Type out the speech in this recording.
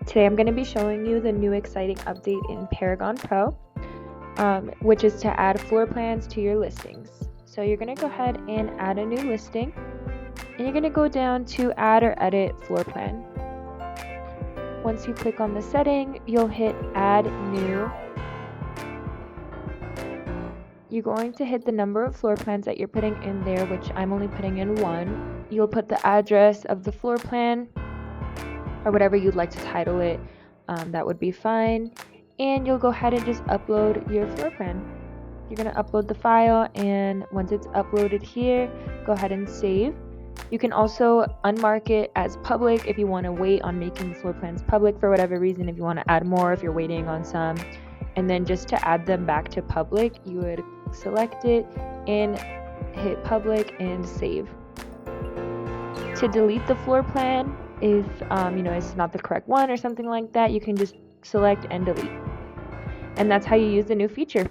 Today I'm going to be showing you the new exciting update in Paragon Pro, which is to add floor plans to your listings. So you're going to go ahead and add a new listing, and you're going to go down to add or edit floor plan. Once you click on the setting, you'll hit add new. You're going to hit the number of floor plans that you're putting in there, which I'm only putting in one. You'll put the address of the floor plan or whatever you'd like to title it. That would be fine. And you'll go ahead and just upload your floor plan. You're going to upload the file, and once it's uploaded here, go ahead and save. You can also unmark it as public if you want to wait on making the floor plans public for whatever reason, if you want to add more, if you're waiting on some. And then just to add them back to public, you would select it and hit public and save. To delete the floor plan, if it's not the correct one or something like that, you can just select and delete. And that's how you use the new feature.